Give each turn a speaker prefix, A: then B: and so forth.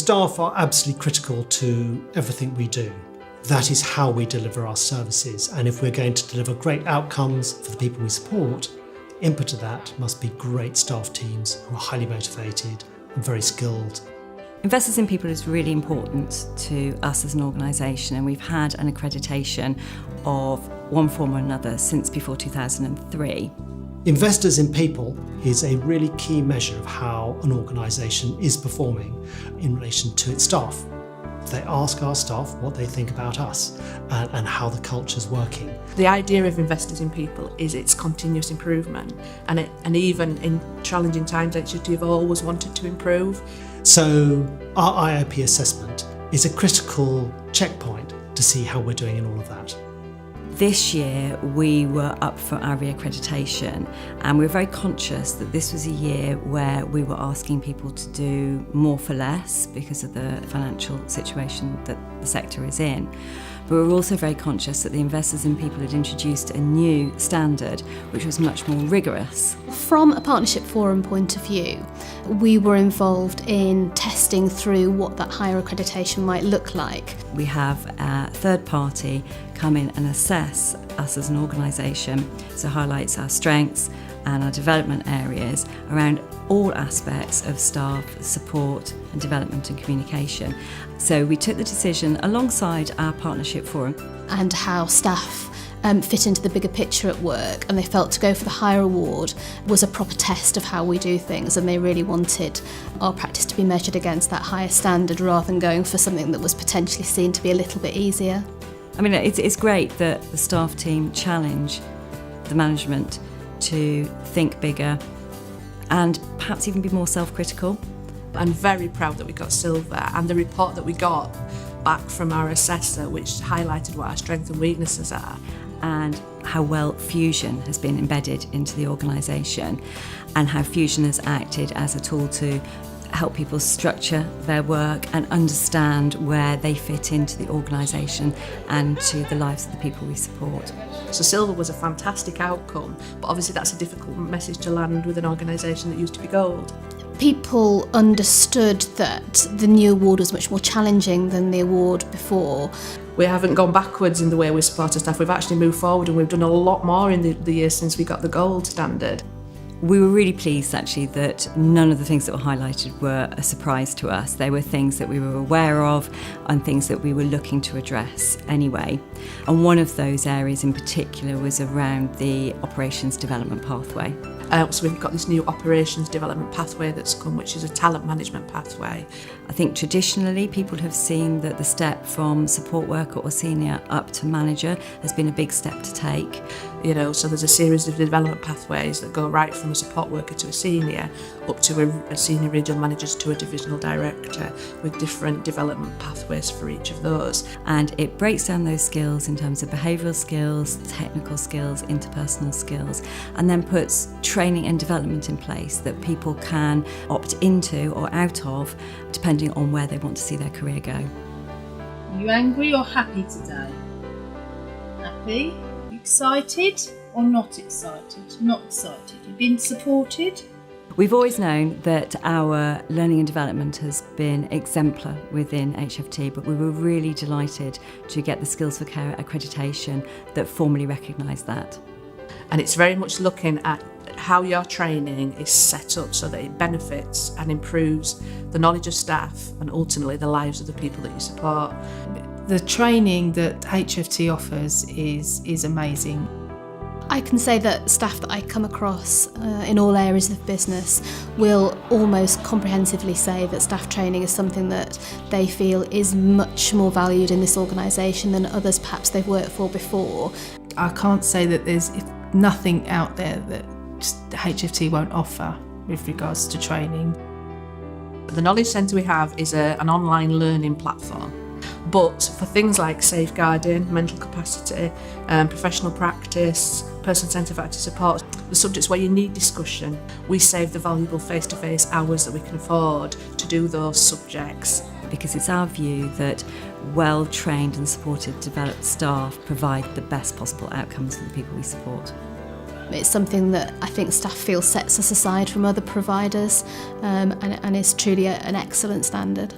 A: staff are absolutely critical to everything we do. That is how we deliver our services, and if we're going to deliver great outcomes for the people we support, input to that must be great staff teams who are highly motivated and very skilled.
B: Investors in People is really important to us as an organisation, and we've had an accreditation of one form or another since before 2003.
A: Investors in People is a really key measure of how an organisation is performing in relation to its staff. They ask our staff what they think about us and how the culture's working.
C: The idea of Investors in People is its continuous improvement, and even in challenging times, HFT have always wanted to improve.
A: So our IOP assessment is a critical checkpoint to see how we're doing in all of that.
B: This year we were up for our reaccreditation, and we were very conscious that this was a year where we were asking people to do more for less because of the financial situation that the sector is in. But we were also very conscious that the Investors in People had introduced a new standard which was much more rigorous.
D: From a partnership forum point of view, we were involved in testing through what that higher accreditation might look like.
B: We have a third party come in and assess us as an organisation, so highlights our strengths and our development areas around all aspects of staff support and development and communication. So we took the decision alongside our partnership forum.
D: And how staff fit into the bigger picture at work, and they felt to go for the higher award was a proper test of how we do things, and they really wanted our practice to be measured against that higher standard rather than going for something that was potentially seen to be a little bit easier.
B: I mean, it's great that the staff team challenge the management to think bigger and perhaps even be more self-critical.
C: I'm very proud that we got silver, and the report that we got back from our assessor, which highlighted what our strengths and weaknesses are.
B: And how well Fusion has been embedded into the organisation, and how Fusion has acted as a tool to help people structure their work and understand where they fit into the organisation and to the lives of the people we support.
C: So silver was a fantastic outcome, but obviously that's a difficult message to land with an organisation that used to be gold.
D: People understood that the new award was much more challenging than the award before.
C: We haven't gone backwards in the way we support our staff, we've actually moved forward, and we've done a lot more in the years since we got the gold standard.
B: We were really pleased actually that none of the things that were highlighted were a surprise to us. They were things that we were aware of and things that we were looking to address anyway. And one of those areas in particular was around the operations development pathway.
C: So we've got this new operations development pathway that's come, which is a talent management pathway.
B: I think traditionally people have seen that the step from support worker or senior up to manager has been a big step to take.
C: You know, so there's a series of development pathways that go right from a support worker to a senior, up to a senior regional manager to a divisional director, with different development pathways for each of those.
B: And it breaks down those skills in terms of behavioural skills, technical skills, interpersonal skills, and then puts training and development in place that people can opt into or out of, depending on where they want to see their career go.
E: Are you angry or happy today? Happy? Excited or not excited? Not excited. You've been supported?
B: We've always known that our learning and development has been exemplar within HFT, but we were really delighted to get the Skills for Care accreditation that formally recognised that.
C: And it's very much looking at how your training is set up so that it benefits and improves the knowledge of staff and ultimately the lives of the people that you support.
F: The training that HFT offers is amazing.
D: I can say that staff that I come across in all areas of business will almost comprehensively say that staff training is something that they feel is much more valued in this organisation than others perhaps they've worked for before.
F: I can't say that there's nothing out there that HFT won't offer with regards to training.
C: The Knowledge Centre we have is an online learning platform. But for things like safeguarding, mental capacity, professional practice, person-centred active support, the subjects where you need discussion, we save the valuable face-to-face hours that we can afford to do those subjects.
B: Because it's our view that well-trained and supported developed staff provide the best possible outcomes for the people we support.
D: It's something that I think staff feel sets us aside from other providers and is truly an excellent standard.